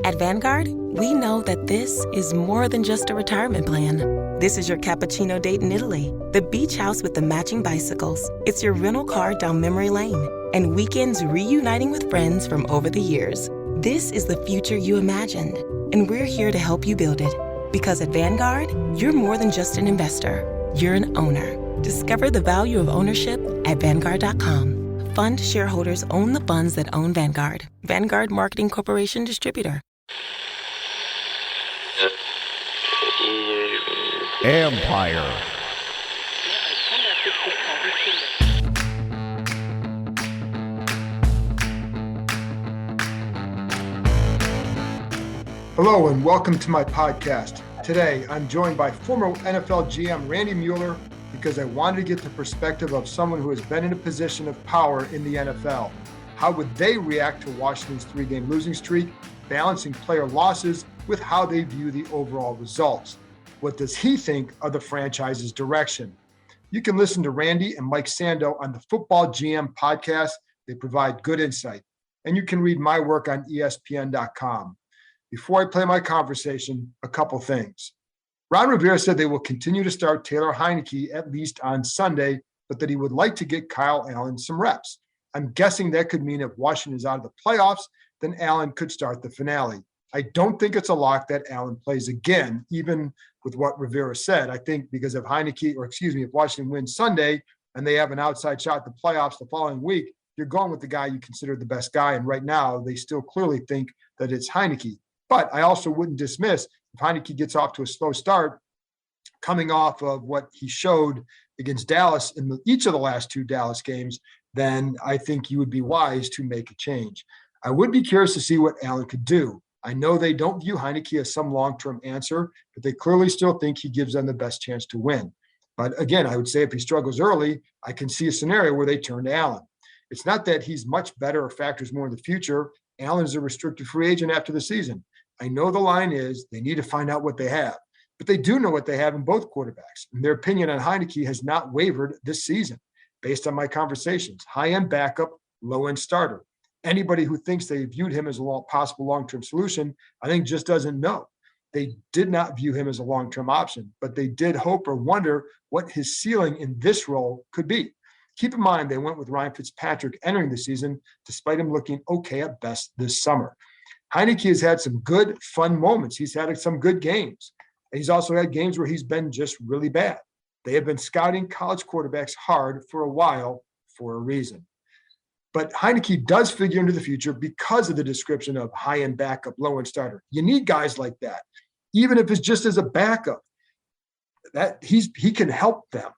At Vanguard, we know that this is more than just a retirement plan. This is your cappuccino date in Italy, the beach house with the matching bicycles. It's your rental car down memory lane, and weekends reuniting with friends from over the years. This is the future you imagined, and we're here to help you build it. Because at Vanguard, you're more than just an investor. You're an owner. Discover the value of ownership at Vanguard.com. Fund shareholders own the funds that own Vanguard. Vanguard Marketing Corporation Distributor. Empire. Hello and welcome to my podcast. Today, I'm joined by former NFL GM Randy Mueller because I wanted to get the perspective of someone who has been in a position of power in the NFL. How would they react to Washington's 3-game losing streak, balancing player losses with how they view the overall results? What does he think of the franchise's direction? You can listen to Randy and Mike Sando on the Football GM podcast. They provide good insight. And you can read my work on ESPN.com. Before I play my conversation, a couple things. Ron Rivera said they will continue to start Taylor Heinicke at least on Sunday, but that he would like to get Kyle Allen some reps. I'm guessing that could mean if Washington is out of the playoffs, then Allen could start the finale. I don't think it's a lock that Allen plays again, even with what Rivera said. I think because if if Washington wins Sunday and they have an outside shot at the playoffs the following week, you're going with the guy you consider the best guy. And right now, they still clearly think that it's Heinicke. But I also wouldn't dismiss if Heinicke gets off to a slow start, coming off of what he showed against Dallas in each of the last two Dallas games, then I think you would be wise to make a change. I would be curious to see what Allen could do. I know they don't view Heinicke as some long-term answer, but they clearly still think he gives them the best chance to win. But again, I would say if he struggles early, I can see a scenario where they turn to Allen. It's not that he's much better or factors more in the future. Allen is a restricted free agent after the season. I know the line is they need to find out what they have, but they do know what they have in both quarterbacks. And their opinion on Heinicke has not wavered this season based on my conversations. High-end backup, low-end starter. Anybody who thinks they viewed him as a possible long-term solution, I think just doesn't know. They did not view him as a long-term option, but they did hope or wonder what his ceiling in this role could be. Keep in mind, they went with Ryan Fitzpatrick entering the season, despite him looking okay at best this summer. Heinicke has had some good, fun moments. He's had some good games. And he's also had games where he's been just really bad. They have been scouting college quarterbacks hard for a while for a reason. But Heinicke does figure into the future because of the description of high-end backup, low-end starter. You need guys like that, even if it's just as a backup. That he can help them.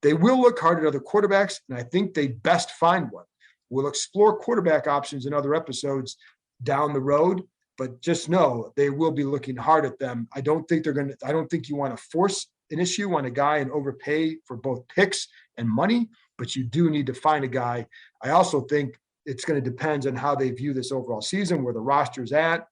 They will look hard at other quarterbacks, and I think they best find one. We'll explore quarterback options in other episodes down the road, but just know they will be looking hard at them. I don't think you want to force an issue on a guy and overpay for both picks and money, but you do need to find a guy. I also think it's going to depend on how they view this overall season, where the roster is at,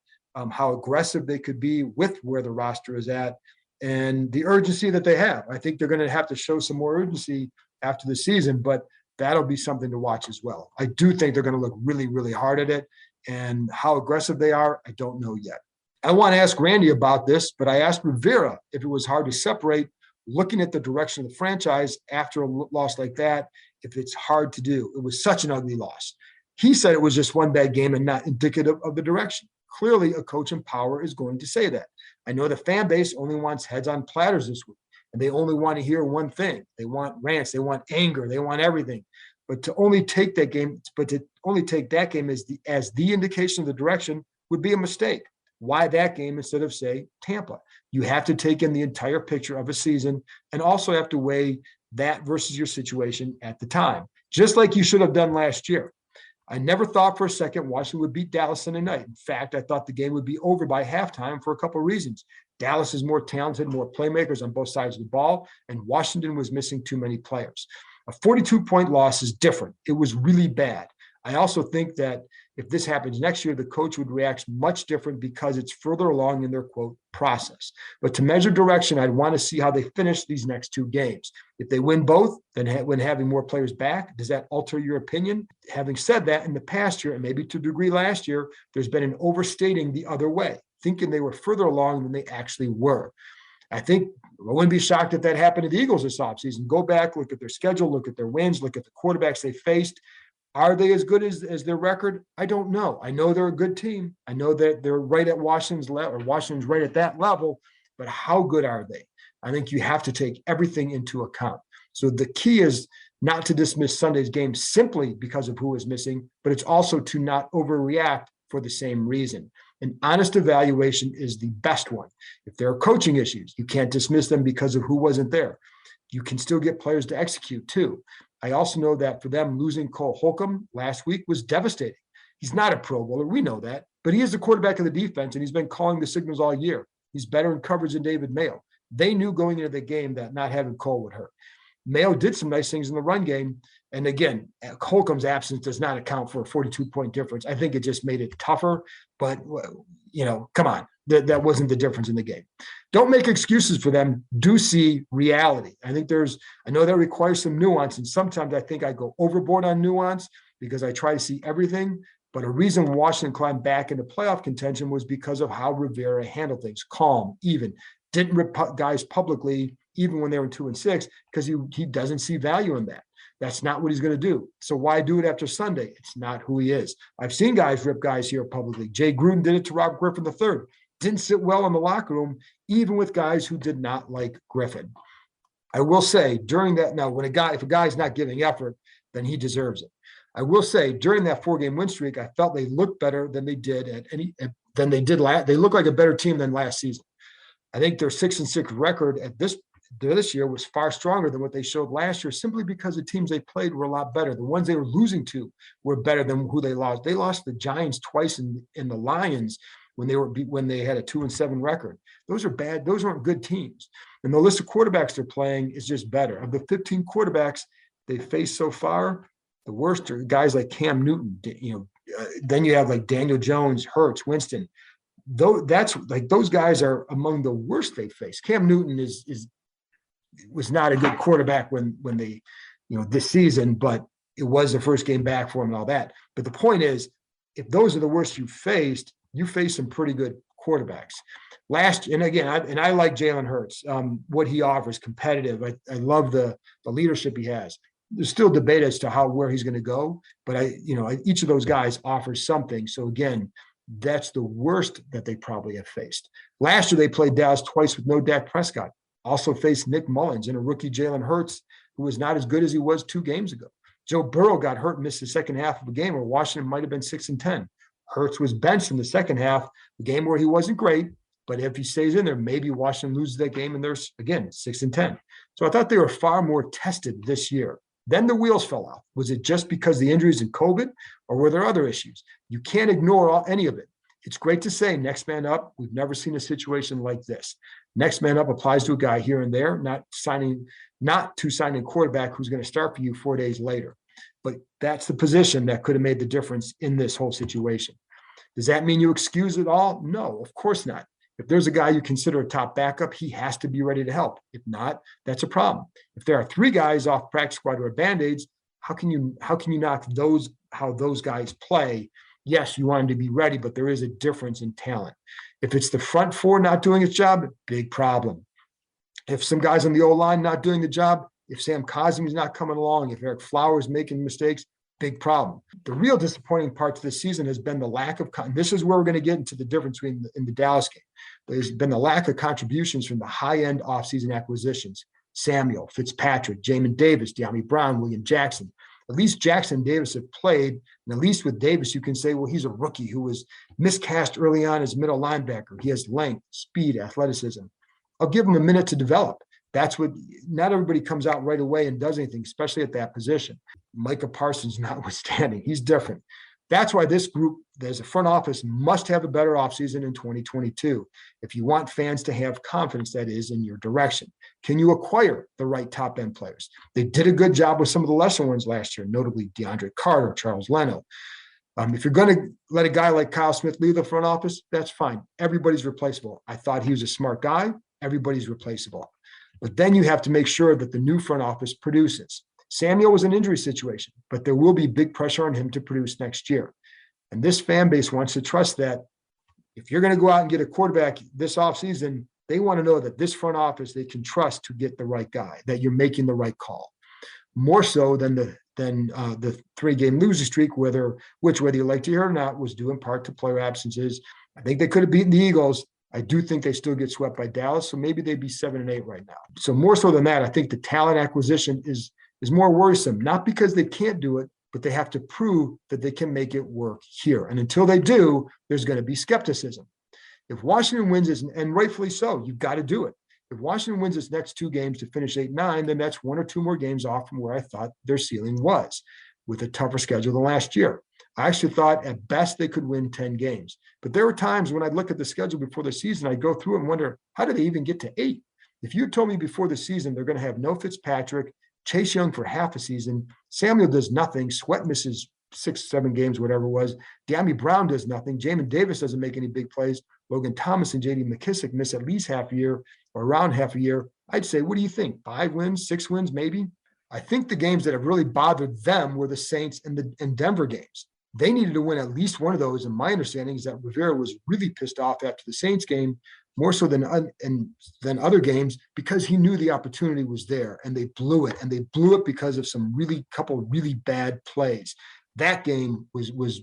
how aggressive they could be with where the roster is at, and the urgency that they have. I think they're going to have to show some more urgency after the season, but that'll be something to watch as well. I do think they're going to look really, really hard at it. And how aggressive they are, I don't know yet. I want to ask Randy about this, but I asked Rivera if it was hard to separate looking at the direction of the franchise after a loss like that, if it's hard to do. It was such an ugly loss. He said it was just one bad game and not indicative of the direction. Clearly, a coach in power is going to say that. I know the fan base only wants heads on platters this week, and they only want to hear one thing. They want rants, they want anger, they want everything. But to only take that game as the indication of the direction would be a mistake. Why that game instead of, say, Tampa? You have to take in the entire picture of a season and also have to weigh that versus your situation at the time, just like you should have done last year. I never thought for a second Washington would beat Dallas Sunday night. In fact, I thought the game would be over by halftime for a couple of reasons. Dallas is more talented, more playmakers on both sides of the ball, and Washington was missing too many players. A 42-point loss is different. It was really bad. I also think that if this happens next year, the coach would react much different because it's further along in their, quote, process. But to measure direction, I'd want to see how they finish these next two games. If they win both, then when having more players back, does that alter your opinion? Having said that, in the past year, and maybe to a degree last year, there's been an overstating the other way, thinking they were further along than they actually were. I think I wouldn't be shocked if that happened to the Eagles this offseason. Go back, look at their schedule, look at their wins, look at the quarterbacks they faced. Are they as good as their record? I don't know. I know they're a good team. I know that they're right at Washington's level, or Washington's right at that level, but how good are they? I think you have to take everything into account. So the key is not to dismiss Sunday's game simply because of who is missing, but it's also to not overreact for the same reason. An honest evaluation is the best one. If there are coaching issues, you can't dismiss them because of who wasn't there. You can still get players to execute too. I also know that for them, losing Cole Holcomb last week was devastating. He's not a Pro Bowler, we know that, but he is the quarterback of the defense, and he's been calling the signals all year. He's better in coverage than David Mayo. They knew going into the game that not having Cole would hurt. Mayo did some nice things in the run game, and again, Holcomb's absence does not account for a 42-point difference. I think it just made it tougher, but, come on. That wasn't the difference in the game. Don't make excuses for them. Do see reality. I know that requires some nuance, and sometimes I think I go overboard on nuance because I try to see everything. But a reason Washington climbed back into playoff contention was because of how Rivera handled things. Calm, even. Didn't rip guys publicly, even when they were 2-6, because he doesn't see value in that. That's not what he's going to do. So why do it after Sunday? It's not who he is. I've seen guys rip guys here publicly. Jay Gruden did it to Robert Griffin III. Didn't sit well in the locker room, even with guys who did not like Griffin. I will say during that, now if a guy's not giving effort, then he deserves it. I will say during that 4-game win streak, I felt they looked better than they did they looked like a better team than last season. I think their 6-6 record at this year was far stronger than what they showed last year, simply because the teams they played were a lot better. The ones they were losing to were better than who they lost. They lost the Giants twice in the Lions when they had a 2-7 record. Those are bad. Those aren't good teams. And the list of quarterbacks they're playing is just better. Of the 15 quarterbacks they faced so far, the worst are guys like Cam Newton. Then you have like Daniel Jones, Hurts, Winston. That's like those guys are among the worst they faced. Cam Newton was not a good quarterback when they, this season, but it was the first game back for him and all that. But the point is, if those are the worst you faced, you face some pretty good quarterbacks. I like Jalen Hurts, what he offers, competitive. I love the leadership he has. There's still debate as to where he's going to go, but each of those guys offers something. So again, that's the worst that they probably have faced. Last year, they played Dallas twice with no Dak Prescott. Also faced Nick Mullins and a rookie Jalen Hurts, who was not as good as he was 2 games ago. Joe Burrow got hurt and missed the second half of the game where Washington might have been 6-10. Hurts was benched in the second half, the game where he wasn't great, but if he stays in there, maybe Washington loses that game and there's, again, 6-10. So I thought they were far more tested this year. Then the wheels fell off. Was it just because the injuries and COVID, or were there other issues? You can't ignore any of it. It's great to say next man up. We've never seen a situation like this. Next man up applies to a guy here and there, not to signing a quarterback who's going to start for you 4 days later. But that's the position that could have made the difference in this whole situation. Does that mean you excuse it all? No, of course not. If there's a guy you consider a top backup, he has to be ready to help. If not, that's a problem. If there are 3 guys off practice squad who are Band-Aids, how can you knock how those guys play? Yes, you want them to be ready, but there is a difference in talent. If it's the front 4 not doing its job, big problem. If some guys on the O-line not doing the job, if Sam Cosmi's not coming along, if Eric Flowers making mistakes, big problem. The real disappointing part of this season has been the lack of, this is where we're going to get into the difference in the Dallas game. There's been the lack of contributions from the high-end offseason acquisitions. Samuel, Fitzpatrick, Jamin Davis, De'Ami Brown, William Jackson. At least Jackson and Davis have played, and at least with Davis, you can say, well, he's a rookie who was miscast early on as middle linebacker. He has length, speed, athleticism. I'll give him a minute to develop. Not everybody comes out right away and does anything, especially at that position. Micah Parsons notwithstanding, he's different. That's why this group, as a front office, must have a better offseason in 2022. If you want fans to have confidence, that is, in your direction. Can you acquire the right top end players? They did a good job with some of the lesser ones last year, notably DeAndre Carter, Charles Leno. If you're going to let a guy like Kyle Smith leave the front office, that's fine. Everybody's replaceable. I thought he was a smart guy. Everybody's replaceable. But then you have to make sure that the new front office produces. Samuel was an injury situation, but there will be big pressure on him to produce next year. And this fan base wants to trust that if you're going to go out and get a quarterback this offseason, they want to know that this front office they can trust to get the right guy, that you're making the right call. More so than the 3-game losing streak, which whether you like to hear it or not, was due in part to player absences. I think they could have beaten the Eagles. I do think they still get swept by Dallas, so maybe they'd be 7-8 right now. So more so than that, I think the talent acquisition is more worrisome, not because they can't do it, but they have to prove that they can make it work here. And until they do, there's going to be skepticism. If Washington wins, and rightfully so, you've got to do it. If Washington wins its next 2 games to finish 8-9, then that's 1 or 2 more games off from where I thought their ceiling was, with a tougher schedule than last year. I actually thought at best they could win 10 games. But there were times when I'd look at the schedule before the season, I'd go through it and wonder, how did they even get to 8? If you told me before the season they're going to have no Fitzpatrick, Chase Young for half a season, Samuel does nothing, Sweat misses 6, 7 games, whatever it was, De'Ami Brown does nothing, Jamin Davis doesn't make any big plays, Logan Thomas and J.D. McKissick miss at least half a year or around half a year, I'd say, what do you think? 5 wins, 6 wins, maybe? I think the games that have really bothered them were the Saints and Denver games. They needed to win at least one of those. And my understanding is that Rivera was really pissed off after the Saints game, more so than other games, because he knew the opportunity was there and they blew it. And they blew it because of some couple really bad plays. That game was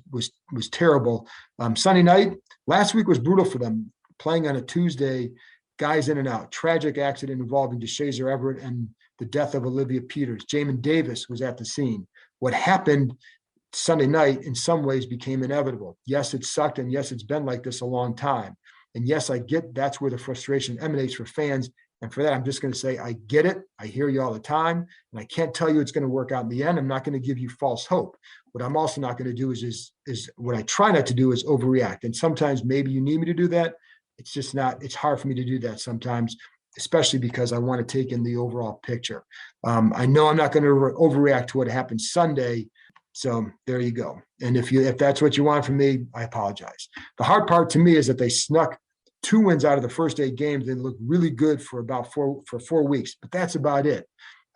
terrible. Sunday night, last week was brutal for them, playing on a Tuesday, guys in and out. Tragic accident involving DeShazer Everett and the death of Olivia Peters. Jamin Davis was at the scene. What happened Sunday night in some ways became inevitable. Yes, it sucked, and yes, it's been like this a long time. And yes, I get that's where the frustration emanates for fans. And for that, I'm just going to say, I get it. I hear you all the time. And I can't tell you it's going to work out in the end. I'm not going to give you false hope. What I'm also not going to do is what I try not to do is overreact. And sometimes maybe you need me to do that. It's just not, it's hard for me to do that sometimes, especially because I want to take in the overall picture. I know I'm not going to overreact to what happened Sunday. So there you go. And if that's what you want from me, I apologize. The hard part to me is that they snuck 2 wins out of the first 8 games. They looked really good for about 4 weeks, but that's about it.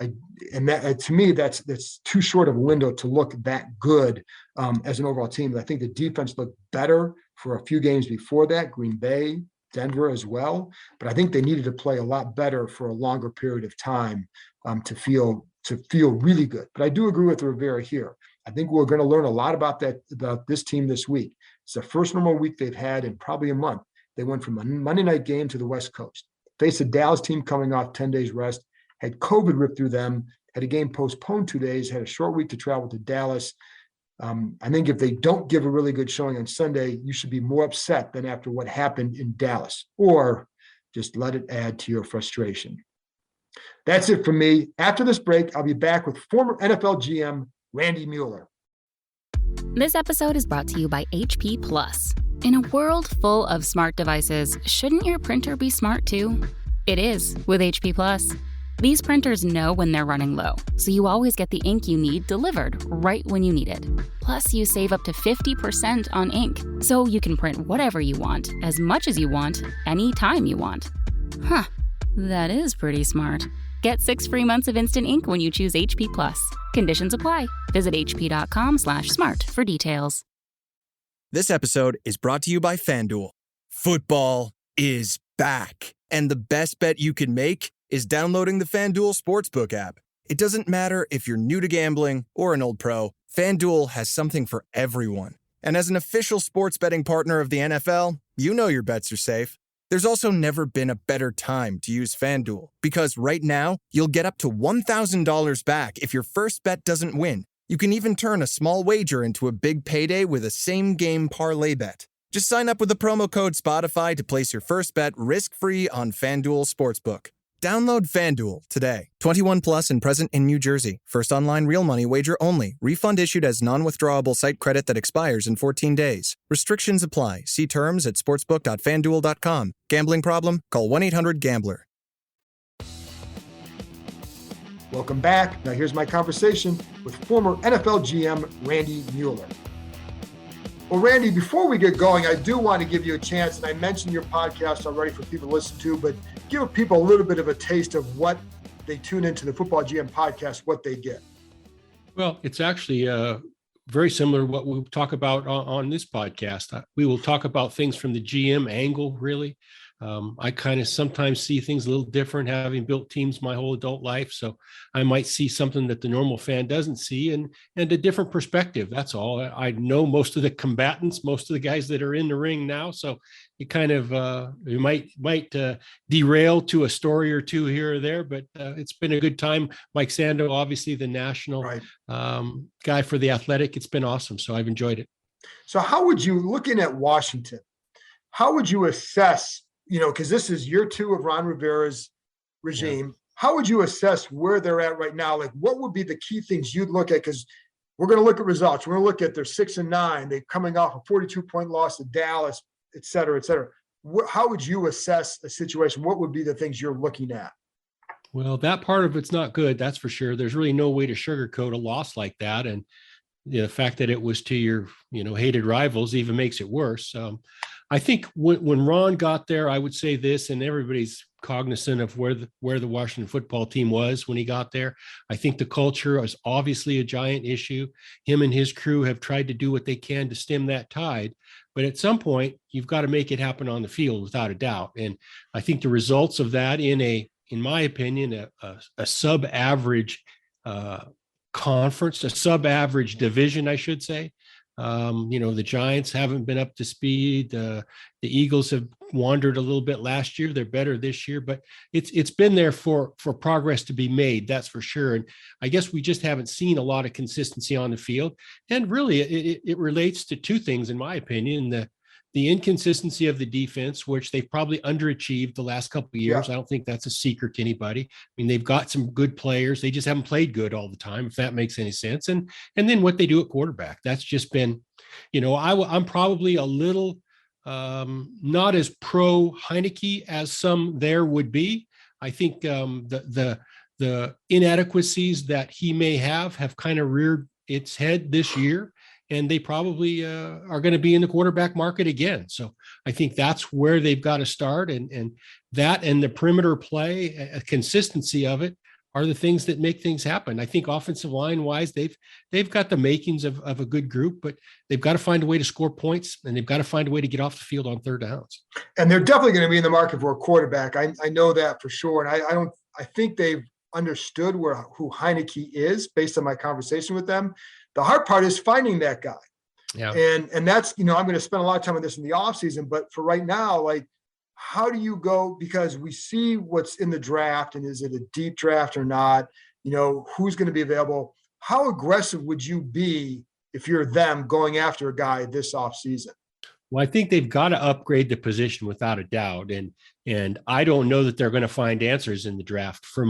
To me, that's too short of a window to look that good as an overall team. I think the defense looked better for a few games before that, Green Bay, Denver as well. But I think they needed to play a lot better for a longer period of time to feel really good. But I do agree with Rivera here. I think we're going to learn a lot about this team this week. It's the first normal week they've had in probably a month. They went from a Monday night game to the West Coast, faced a Dallas team coming off 10 days rest, had COVID ripped through them, had a game postponed 2 days, had a short week to travel to Dallas. I think if they don't give a really good showing on Sunday, you should be more upset than after what happened in Dallas, or just let it add to your frustration. That's it for me. After this break, I'll be back with former NFL GM Randy Mueller. This episode is brought to you by HP Plus. In a world full of smart devices, shouldn't your printer be smart too? It is with HP Plus. These printers know when they're running low, so you always get the ink you need delivered right when you need it. Plus, you save up to 50% on ink, so you can print whatever you want, as much as you want, anytime you want. Huh, that is pretty smart. Get 6 free months of instant ink when you choose HP Plus. Conditions apply. Visit hp.com/smart for details. This episode is brought to you by FanDuel. Football is back, and the best bet you can make is downloading the FanDuel Sportsbook app. It doesn't matter if you're new to gambling or an old pro, FanDuel has something for everyone. And as an official sports betting partner of the NFL, you know your bets are safe. There's also never been a better time to use FanDuel, because right now, you'll get up to $1,000 back if your first bet doesn't win. You can even turn a small wager into a big payday with a same-game parlay bet. Just sign up with the promo code Spotify to place your first bet risk-free on FanDuel Sportsbook. Download FanDuel today. 21 plus and present in New Jersey. First online real money wager only. Refund issued as non-withdrawable site credit that expires in 14 days. Restrictions apply. See terms at sportsbook.fanduel.com. Gambling problem? Call 1-800-GAMBLER. Welcome back. Now here's my conversation with former NFL GM Randy Mueller. Well, Randy, before we get going, I do want to give you a chance, and I mentioned your podcast already for people to listen to, but give people a little bit of a taste of what they tune into the Football GM podcast, what they get. Well, it's actually very similar to what we'll talk about on this podcast. We will talk about things from the GM angle, really. I kind of sometimes see things a little different, having built teams my whole adult life. So I might see something that the normal fan doesn't see, and a different perspective. That's all. I know most of the combatants, most of the guys that are in the ring now. So it kind of you might derail to a story or two here or there, but it's been a good time. Mike Sando, obviously the national guy for the Athletic. It's been awesome. So I've enjoyed it. So how would you, looking at Washington, how would you assess, because this is year 2 of Ron Rivera's regime. Yeah. How would you assess where they're at right now? Like, what would be the key things you'd look at? Because we're going to look at results. We're going to look at their 6-9. They're coming off a 42-point loss to Dallas, et cetera, et cetera. How would you assess a situation? What would be the things you're looking at? Well, that part of it's not good. That's for sure. There's really no way to sugarcoat a loss like that. And the fact that it was to your, hated rivals even makes it worse. I think when Ron got there, I would say this, and everybody's cognizant of where the Washington football team was when he got there. I think the culture is obviously a giant issue. Him and his crew have tried to do what they can to stem that tide. But at some point, you've got to make it happen on the field without a doubt. And I think the results of that in my opinion, a sub-average conference, a sub-average division, I should say. The Giants haven't been up to speed. The Eagles have wandered a little bit last year. They're better this year, but it's been there for progress to be made. That's for sure. And I guess we just haven't seen a lot of consistency on the field. And really, it relates to two things, in my opinion: the inconsistency of the defense, which they've probably underachieved the last couple of years. Yeah. I don't think that's a secret to anybody. I mean, they've got some good players. They just haven't played good all the time, if that makes any sense. And then what they do at quarterback, that's just been, I'm probably a little not as pro Heineke as some there would be. I think the inadequacies that he may have kind of reared its head this year. And they probably are going to be in the quarterback market again. So I think that's where they've got to start. And that and the perimeter play, a consistency of it, are the things that make things happen. I think offensive line wise, they've got the makings of a good group, but they've got to find a way to score points, and they've got to find a way to get off the field on third downs. And they're definitely going to be in the market for a quarterback. I know that for sure. And I think they've understood who Heineke is based on my conversation with them. The hard part is finding that guy. Yeah. And that's, I'm going to spend a lot of time on this in the offseason, but for right now, like, how do you go? Because we see what's in the draft, and is it a deep draft or not? Who's going to be available? How aggressive would you be if you're them going after a guy this offseason? Well, I think they've got to upgrade the position without a doubt. And I don't know that they're going to find answers in the draft. For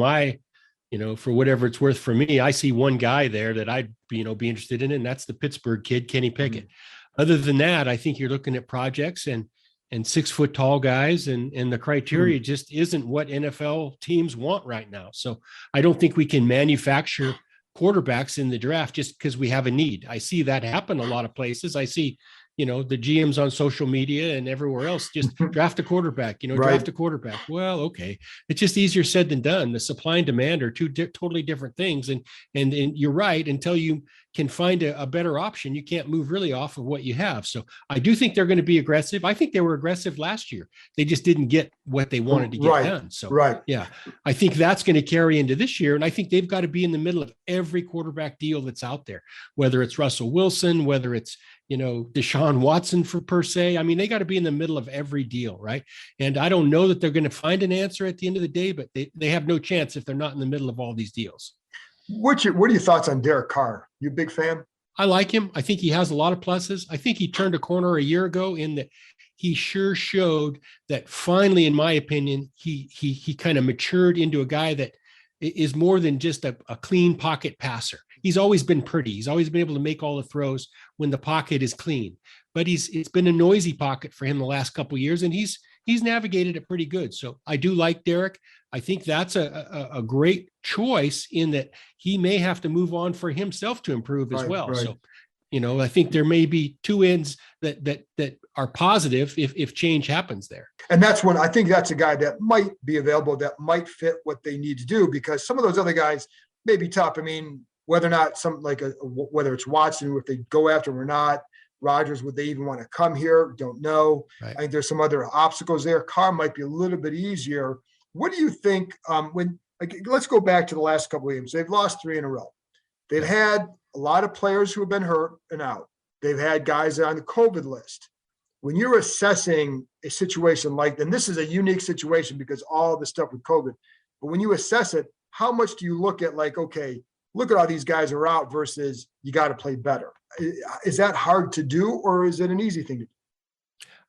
whatever it's worth for me, I see one guy there that I'd be interested in, and that's the Pittsburgh kid, Kenny Pickett. Mm-hmm. Other than that, I think you're looking at projects and 6-foot tall guys, and the criteria just isn't what NFL teams want right now. So I don't think we can manufacture quarterbacks in the draft just because we have a need. I see that happen a lot of places. I see, the GMs on social media and everywhere else, just draft a quarterback, draft a quarterback. Well, okay. It's just easier said than done. The supply and demand are two totally different things. And you're right. Until you can find a better option, you can't move really off of what you have. So I do think they're going to be aggressive. I think they were aggressive last year. They just didn't get what they wanted to get done. So yeah, I think that's going to carry into this year. And I think they've got to be in the middle of every quarterback deal that's out there, whether it's Russell Wilson, whether it's, Deshaun Watson per se. I mean, they got to be in the middle of every deal, right? And I don't know that they're going to find an answer at the end of the day, but they have no chance if they're not in the middle of all these deals. What are your thoughts on Derek Carr? You a big fan? I like him. I think he has a lot of pluses. I think he turned a corner a year ago in that he sure showed that finally, in my opinion, he kind of matured into a guy that is more than just a clean pocket passer. He's always been pretty. He's always been able to make all the throws when the pocket is clean. But it's been a noisy pocket for him the last couple of years, and he's navigated it pretty good. So I do like Derek. I think that's a great choice in that he may have to move on for himself to improve as well. Right. So, I think there may be two ends that are positive if change happens there. And that's when I think that's a guy that might be available, that might fit what they need to do, because some of those other guys may be tough. I mean, whether or not whether it's Watson, if they go after him or not, Rodgers, would they even want to come here? Don't know. Right. I think there's some other obstacles there. Carr might be a little bit easier. What do you think let's go back to the last couple of games. They've lost 3 in a row. They've had a lot of players who have been hurt and out. They've had guys on the COVID list. When you're assessing a situation like, and this is a unique situation because all the stuff with COVID, but when you assess it, how much do you look at okay, look at all these guys are out versus you got to play better? Is that hard to do, or is it an easy thing to do?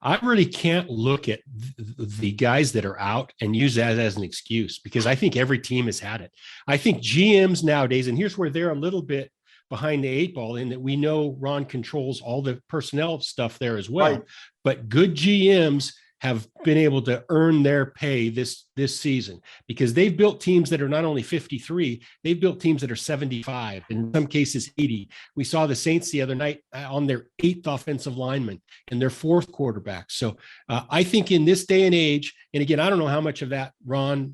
I really can't look at the guys that are out and use that as an excuse, because I think every team has had it. I think GMs nowadays, and here's where they're a little bit behind the 8 ball in that we know Ron controls all the personnel stuff there as well. Right. But good GMs have been able to earn their pay this season because they've built teams that are not only 53, they've built teams that are 75, in some cases 80. We saw the Saints the other night on their 8th offensive lineman and their 4th quarterback. So I think in this day and age, and again, I don't know how much of that Ron,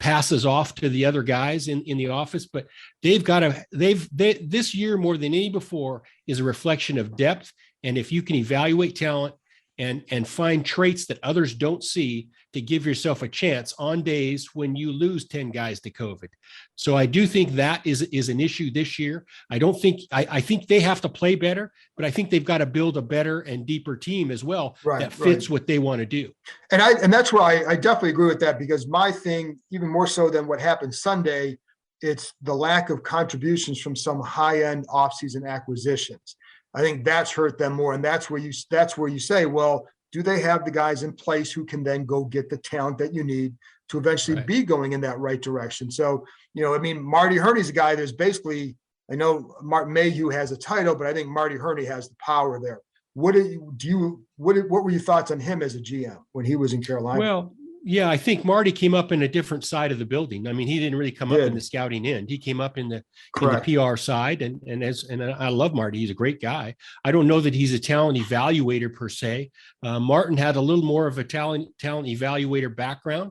passes off to the other guys in the office, but this year more than any before is a reflection of depth. And if you can evaluate talent and find traits that others don't see to give yourself a chance on days when you lose 10 guys to COVID. So I do think that is an issue this year. I think they have to play better, but I think they've got to build a better and deeper team as well that fits what they want to do. And that's why I definitely agree with that, because my thing, even more so than what happened Sunday, it's the lack of contributions from some high-end offseason acquisitions. I think that's hurt them more. And that's where you say, well, do they have the guys in place who can then go get the talent that you need to eventually be going in that right direction? So, Marty Hurney's a guy there's basically, I know Martin Mayhew has a title, but I think Marty Hurney has the power there. What were your thoughts on him as a GM when he was in Carolina? Well, yeah, I think Marty came up in a different side of the building. I mean, he didn't really come up in the scouting end. He came up in the PR side, and I love Marty. He's a great guy. I don't know that he's a talent evaluator per se. Martin had a little more of a talent evaluator background.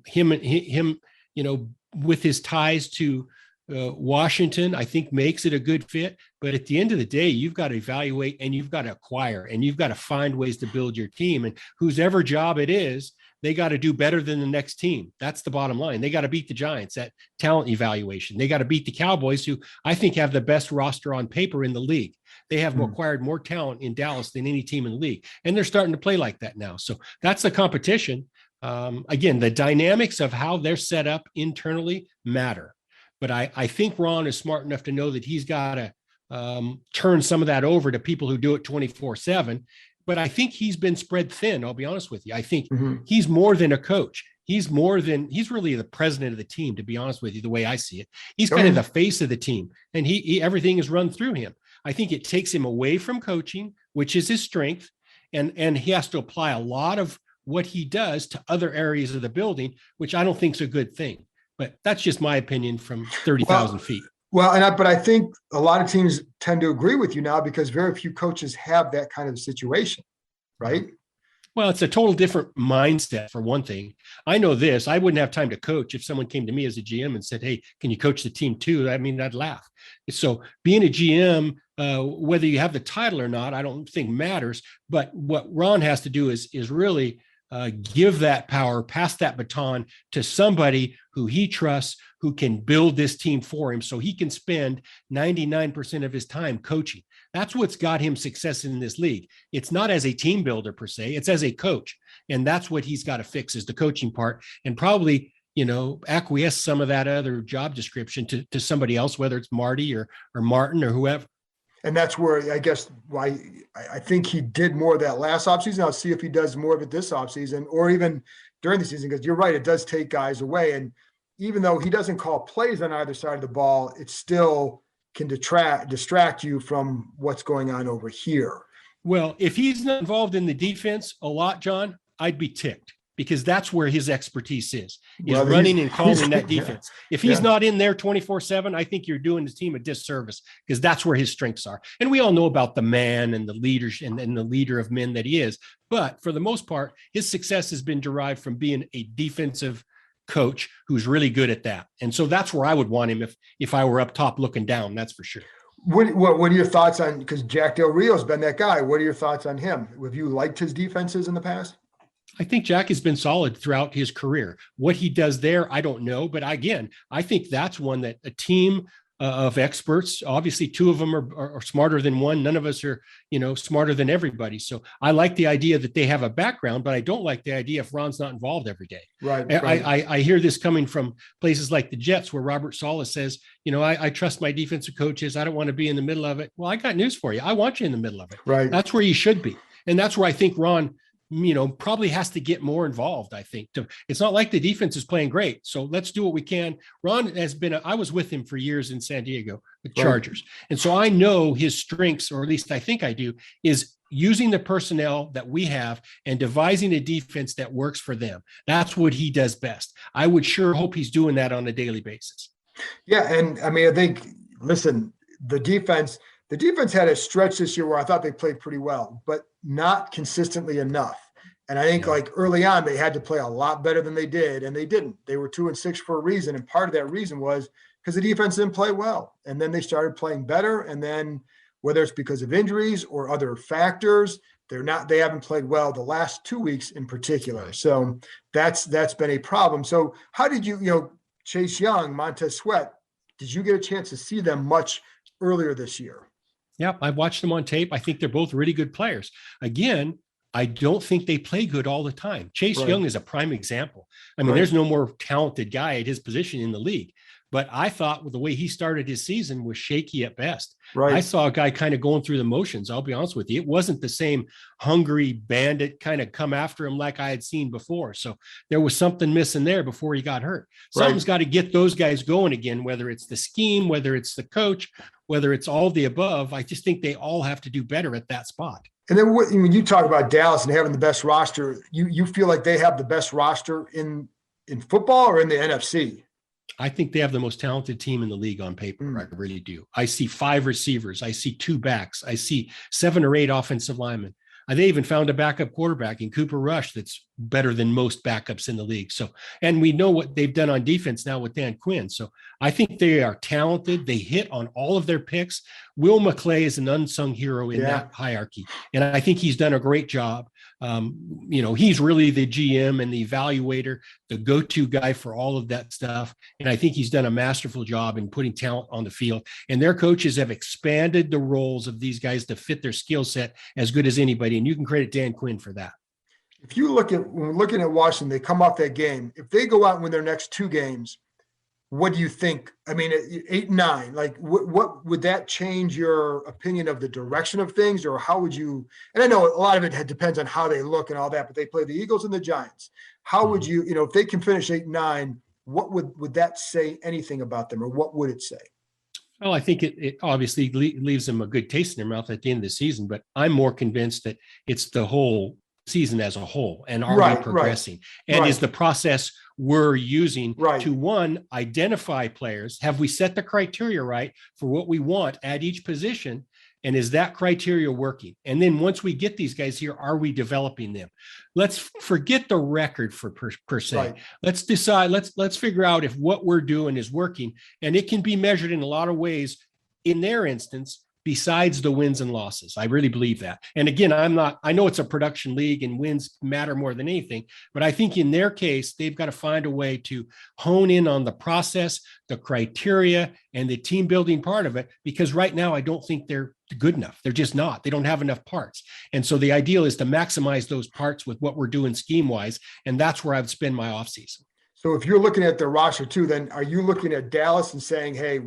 Him, with his ties to Washington, I think makes it a good fit. But at the end of the day, you've got to evaluate and you've got to acquire and you've got to find ways to build your team. And whosever job it is, they got to do better than the next team. That's the bottom line. They got to beat the Giants at talent evaluation. They got to beat the Cowboys, who I think have the best roster on paper in the league. They have acquired more talent in Dallas than any team in the league. And they're starting to play like that now. So that's the competition. Again, the dynamics of how they're set up internally matter. But I think Ron is smart enough to know that he's got to turn some of that over to people who do it 24/7. But I think he's been spread thin. I'll be honest with you. I think he's more than a coach. He's really the president of the team, to be honest with you, the way I see it. He's kind of the face of the team, and he everything is run through him. I think it takes him away from coaching, which is his strength, and he has to apply a lot of what he does to other areas of the building, which I don't think is a good thing. But that's just my opinion from 30,000 feet. Well, but I think a lot of teams tend to agree with you now because very few coaches have that kind of situation, right? Well, it's a total different mindset for one thing. I know this. I wouldn't have time to coach if someone came to me as a GM and said, hey, can you coach the team too? I mean, I'd laugh. So being a GM, whether you have the title or not, I don't think matters. But what Ron has to do is really give that power, pass that baton to somebody who he trusts, who can build this team for him so he can spend 99% of his time coaching. That's what's got him success in this league. It's not as a team builder per se, it's as a coach. And that's what he's got to fix, is the coaching part, and probably, acquiesce some of that other job description to somebody else, whether it's Marty or Martin or whoever. And that's where I guess why I think he did more of that last offseason. I'll see if he does more of it this offseason or even during the season, because you're right, it does take guys away. And even though he doesn't call plays on either side of the ball, it still can distract you from what's going on over here. Well, if he's not involved in the defense a lot, John, I'd be ticked because that's where his expertise is running and calling that defense. Yeah. If he's not in there 24/7, I think you're doing the team a disservice because that's where his strengths are. And we all know about the man and the leadership and the leader of men that he is. But for the most part, his success has been derived from being a defensive coach who's really good at that. And so that's where I would want him if I were up top looking down, that's for sure. What are your thoughts on, because Jack Del Rio's been that guy. What are your thoughts on him? Have you liked his defenses in the past? I think Jack has been solid throughout his career. What he does there, I don't know. But again, I think that's one that a team of experts, obviously two of them are smarter than one. None of us are, smarter than everybody. So I like the idea that they have a background, but I don't like the idea if Ron's not involved every day. Right. I hear this coming from places like the Jets where Robert Saleh says, I trust my defensive coaches. I don't want to be in the middle of it. Well, I got news for you. I want you in the middle of it. Right. That's where you should be. And that's where I think Ron probably has to get more involved. I think it's not like the defense is playing great. So let's do what we can. Ron has been, I was with him for years in San Diego, the Chargers. Right. And so I know his strengths, or at least I think I do, is using the personnel that we have and devising a defense that works for them. That's what he does best. I would sure hope he's doing that on a daily basis. Yeah. And I mean, I think, listen, the defense had a stretch this year where I thought they played pretty well, but not consistently enough. And I think like early on, they had to play a lot better than they did, and they didn't. They were 2-6 for a reason. And part of that reason was because the defense didn't play well. And then they started playing better. And then whether it's because of injuries or other factors, they haven't played well the last 2 weeks in particular. Right. So that's been a problem. So how did you Chase Young, Montez Sweat, did you get a chance to see them much earlier this year? Yeah, I've watched them on tape. I think they're both really good players. Again, I don't think they play good all the time. Chase Young is a prime example. I mean, there's no more talented guy at his position in the league. But I thought with the way he started his season was shaky at best. Right. I saw a guy kind of going through the motions. I'll be honest with you. It wasn't the same hungry bandit kind of come after him like I had seen before. So there was something missing there before he got hurt. Something's got to get those guys going again, whether it's the scheme, whether it's the coach, whether it's all the above. I just think they all have to do better at that spot. And then when you talk about Dallas and having the best roster, you feel like they have the best roster in football or in the NFC? I think they have the most talented team in the league on paper. I really do. I see 5 receivers. I see 2 backs. I see 7 or 8 offensive linemen. They even found a backup quarterback in Cooper Rush that's better than most backups in the league. So, and we know what they've done on defense now with Dan Quinn. So I think they are talented. They hit on all of their picks. Will McClay is an unsung hero in that hierarchy. And I think he's done a great job. He's really the GM and the evaluator, the go-to guy for all of that stuff. And I think he's done a masterful job in putting talent on the field. And their coaches have expanded the roles of these guys to fit their skill set as good as anybody. And you can credit Dan Quinn for that. If you when we're looking at Washington, they come off that game. If they go out and win their next 2 games, what do you think? I mean, 8-9, like what would that change your opinion of the direction of things, or how would you, and I know a lot of it depends on how they look and all that, but they play the Eagles and the Giants. How would you, if they can finish 8-9, what would that say anything about them, or what would it say? Well, I think it obviously leaves them a good taste in their mouth at the end of the season, but I'm more convinced that it's the whole season as a whole, and are we progressing? And is the process we're using to, one, identify players? Have we set the criteria right for what we want at each position? And is that criteria working? And then once we get these guys here, are we developing them? Let's forget the record for per se. Right. Let's decide, let's figure out if what we're doing is working. And it can be measured in a lot of ways in their instance, besides the wins and losses. I really believe that. And again, I know it's a production league and wins matter more than anything, but I think in their case, they've got to find a way to hone in on the process, the criteria, and the team building part of it, because right now I don't think they're good enough. They're just not. They don't have enough parts. And so the ideal is to maximize those parts with what we're doing scheme wise. And that's where I would spend my offseason. So if you're looking at the roster too, then are you looking at Dallas and saying, hey,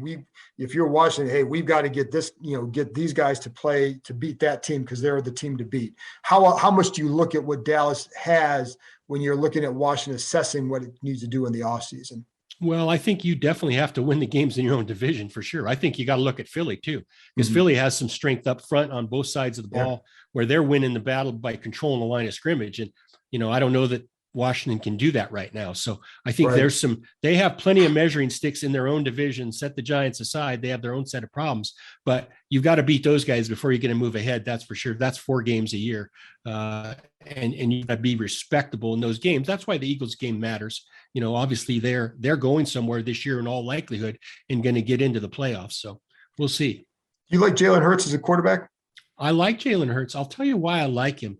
if you're Washington, hey, we've got to get this, get these guys to play to beat that team because they're the team to beat. How much do you look at what Dallas has when you're looking at Washington assessing what it needs to do in the offseason? Well, I think you definitely have to win the games in your own division for sure. I think you got to look at Philly too, because Philly has some strength up front on both sides of the ball where they're winning the battle by controlling the line of scrimmage. And, I don't know that Washington can do that right now. So I think they have plenty of measuring sticks in their own division. Set the Giants aside, they have their own set of problems, but you've got to beat those guys before you get to move ahead. That's for sure. That's 4 games a year. And you got to be respectable in those games. That's why the Eagles game matters. Obviously they're going somewhere this year in all likelihood and going to get into the playoffs. So we'll see. You like Jalen Hurts as a quarterback? I like Jalen Hurts. I'll tell you why I like him.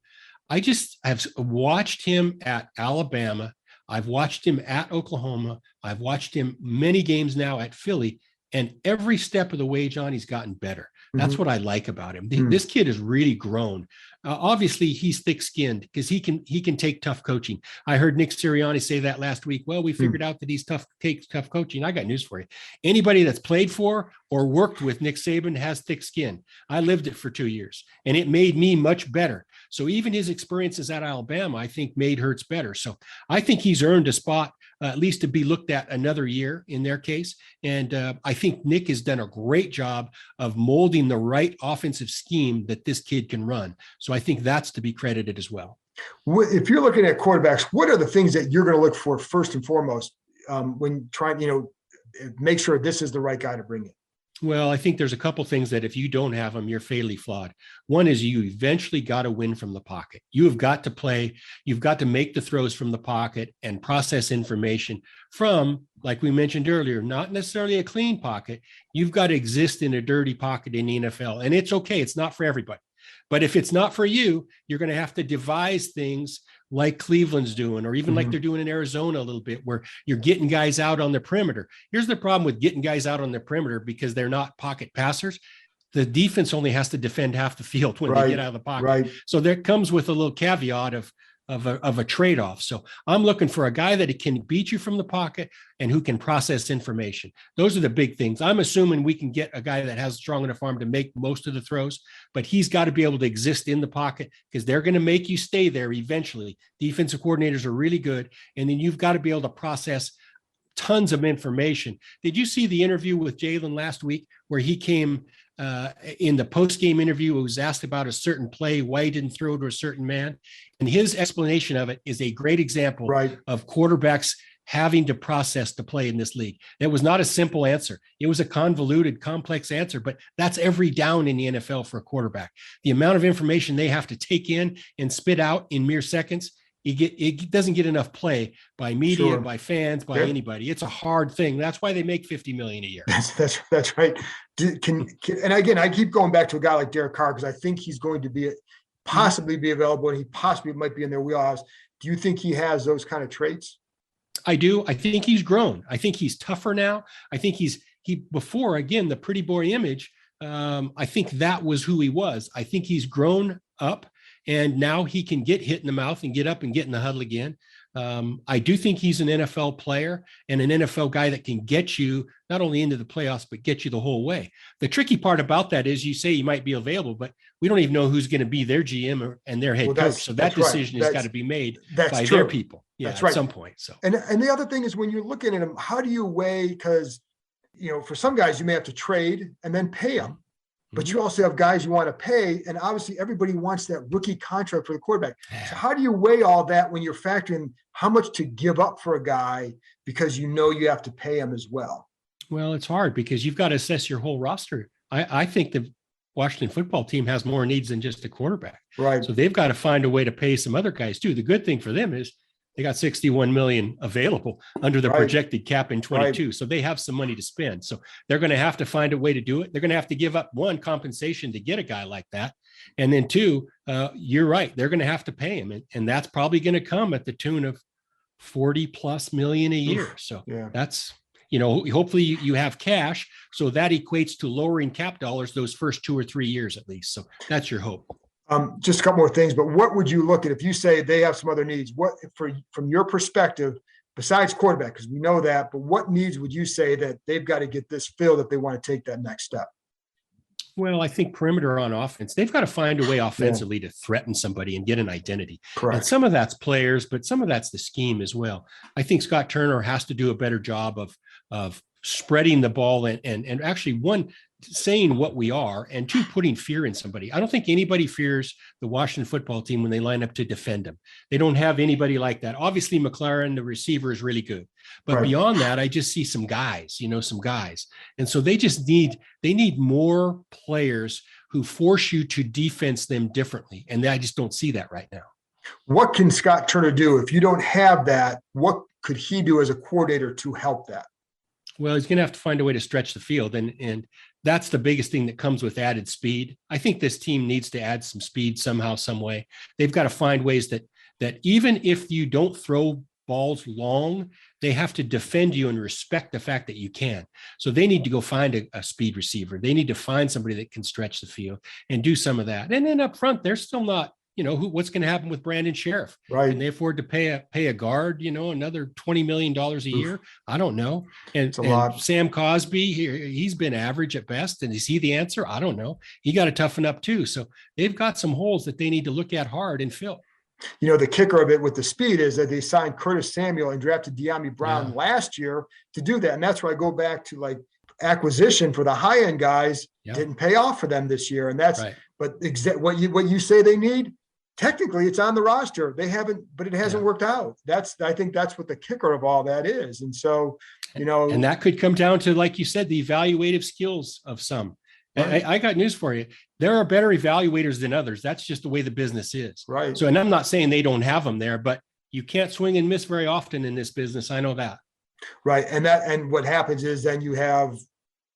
I've watched him at Alabama. I've watched him at Oklahoma. I've watched him many games now at Philly, and every step of the way, John, he's gotten better. That's what I like about him. This kid has really grown. Obviously, he's thick-skinned because he can take tough coaching. I heard Nick Sirianni say that last week. Well, we figured out that he's takes tough coaching. I got news for you. Anybody that's played for or worked with Nick Saban has thick skin. I lived it for 2 years, and it made me much better. So even his experiences at Alabama, I think, made Hurts better. So I think he's earned a spot, at least to be looked at another year in their case. And I think Nick has done a great job of molding the right offensive scheme that this kid can run. So I think that's to be credited as well. If you're looking at quarterbacks, what are the things that you're going to look for first and foremost when trying, make sure this is the right guy to bring in? Well, I think there's a couple things that if you don't have them, you're fatally flawed. One is you eventually got to win from the pocket. You have got to play. You've got to make the throws from the pocket and process information from, like we mentioned earlier, not necessarily a clean pocket. You've got to exist in a dirty pocket in the NFL. And it's okay. It's not for everybody. But if it's not for you, you're going to have to devise things like Cleveland's doing, or even like they're doing in Arizona a little bit, where you're getting guys out on the perimeter. Here's the problem with getting guys out on the perimeter because they're not pocket passers. The defense only has to defend half the field when they get out of the pocket. So that comes with a little caveat of a trade-off. So I'm looking for a guy that can beat you from the pocket and who can process information. Those are the big things. I'm assuming we can get a guy that has a strong enough arm to make most of the throws, but he's got to be able to exist in the pocket because they're going to make you stay there eventually. Defensive coordinators are really good. And then you've got to be able to process tons of information. Did you see the interview with Jalen last week where he came in the post-game interview, was asked about a certain play, why he didn't throw to a certain man? And his explanation of it is a great example of quarterbacks having to process the play in this league. It was not a simple answer. It was a convoluted, complex answer, but that's every down in the NFL for a quarterback. The amount of information they have to take in and spit out in mere seconds, it doesn't get enough play by media, by fans, by anybody. It's a hard thing. That's why they make $50 million a year. That's right. And again, I keep going back to a guy like Derek Carr because I think he's going to possibly be available, and he possibly might be in their wheelhouse. Do you think he has those kind of traits? I do. I think he's grown. I think he's tougher now. I think before, again, the pretty boy image. I think that was who he was. I think he's grown up. And now he can get hit in the mouth and get up and get in the huddle again. I do think he's an NFL player and an NFL guy that can get you not only into the playoffs, but get you the whole way. The tricky part about that is you say he might be available, but we don't even know who's going to be their GM and their head coach. So that decision has got to be made by their people at some point. So, and the other thing is when you're looking at him, how do you weigh? Because, for some guys you may have to trade and then pay them. But you also have guys you want to pay, and obviously everybody wants that rookie contract for the quarterback. So how do you weigh all that when you're factoring how much to give up for a guy because you have to pay him as well? Well, it's hard because you've got to assess your whole roster. I think the Washington football team has more needs than just a quarterback. Right. So they've got to find a way to pay some other guys too. The good thing for them is they got $61 million available under the projected cap in 22. So they have some money to spend. So they're going to have to find a way to do it. They're going to have to give up one, compensation to get a guy like that. And then two, you're right. They're going to have to pay him. And that's probably going to come at the tune of 40+ million a year. So that's, hopefully you have cash. So that equates to lowering cap dollars those first 2 or 3 years at least. So that's your hope. Just a couple more things, but what would you look at if you say they have some other needs? What, from your perspective, besides quarterback, because we know that, but what needs would you say that they've got to get this filled if they want to take that next step? Well, I think perimeter on offense, they've got to find a way offensively to threaten somebody and get an identity. Correct. And some of that's players, but some of that's the scheme as well. I think Scott Turner has to do a better job of spreading the ball and actually, one, saying what we are, and two, putting fear in somebody. I don't think anybody fears the Washington football team when they line up to defend them. They don't have anybody like that. Obviously, McLaren, the receiver, is really good. But beyond that, I just see some guys. And so they need more players who force you to defense them differently. And I just don't see that right now. What can Scott Turner do? If you don't have that, what could he do as a coordinator to help that? Well, he's going to have to find a way to stretch the field. And that's the biggest thing that comes with added speed. I think this team needs to add some speed somehow, some way. They've got to find ways that even if you don't throw balls long, they have to defend you and respect the fact that you can. So they need to go find a speed receiver. They need to find somebody that can stretch the field and do some of that. And then up front, they're still not, what's going to happen with Brandon Sheriff? Right. Can they afford to pay a guard, another $20 million a year? I don't know. And Sam Cosby, he's been average at best. And is he the answer? I don't know. He got to toughen up too. So they've got some holes that they need to look at hard and fill. The kicker of it with the speed is that they signed Curtis Samuel and drafted De'Ami Brown last year to do that. And that's where I go back to like acquisition for the high end guys didn't pay off for them this year. And that's, but what you say they need, technically it's on the roster. They haven't, but it hasn't worked out. I think that's what the kicker of all that is. And so, and that could come down to, like you said, the evaluative skills of some. Right. I got news for you. There are better evaluators than others. That's just the way the business is. Right. So, and I'm not saying they don't have them there, but you can't swing and miss very often in this business. I know that. Right. And what happens is then you have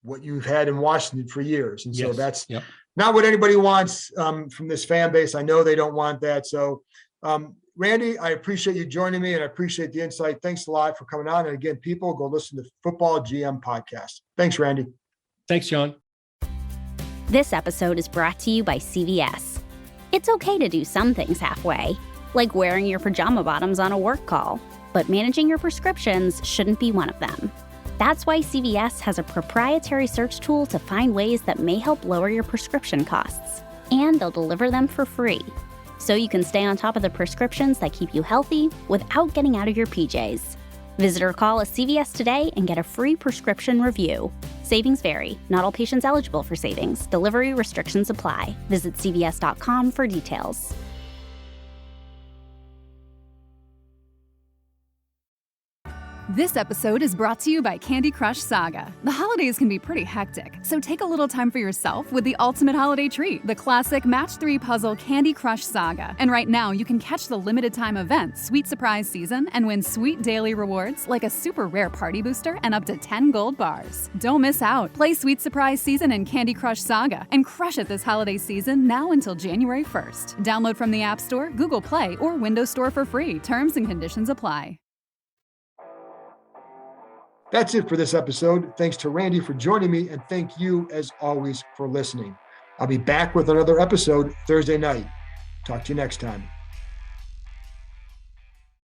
what you've had in Washington for years. And so that's not what anybody wants from this fan base. I know they don't want that. So, Randy, I appreciate you joining me and I appreciate the insight. Thanks a lot for coming on. And again, people, go listen to Football GM podcast. Thanks, Randy. Thanks, John. This episode is brought to you by CVS. It's okay to do some things halfway, like wearing your pajama bottoms on a work call, but managing your prescriptions shouldn't be one of them. That's why CVS has a proprietary search tool to find ways that may help lower your prescription costs, and they'll deliver them for free. So you can stay on top of the prescriptions that keep you healthy without getting out of your PJs. Visit or call a CVS today and get a free prescription review. Savings vary. Not all patients eligible for savings. Delivery restrictions apply. Visit cvs.com for details. This episode is brought to you by Candy Crush Saga. The holidays can be pretty hectic, so take a little time for yourself with the ultimate holiday treat, the classic Match 3 puzzle Candy Crush Saga. And right now, you can catch the limited time event Sweet Surprise Season and win sweet daily rewards like a super rare party booster and up to 10 gold bars. Don't miss out. Play Sweet Surprise Season and Candy Crush Saga and crush it this holiday season now until January 1st. Download from the App Store, Google Play, or Windows Store for free. Terms and conditions apply. That's it for this episode. Thanks to Randy for joining me, and thank you, as always, for listening. I'll be back with another episode Thursday night. Talk to you next time.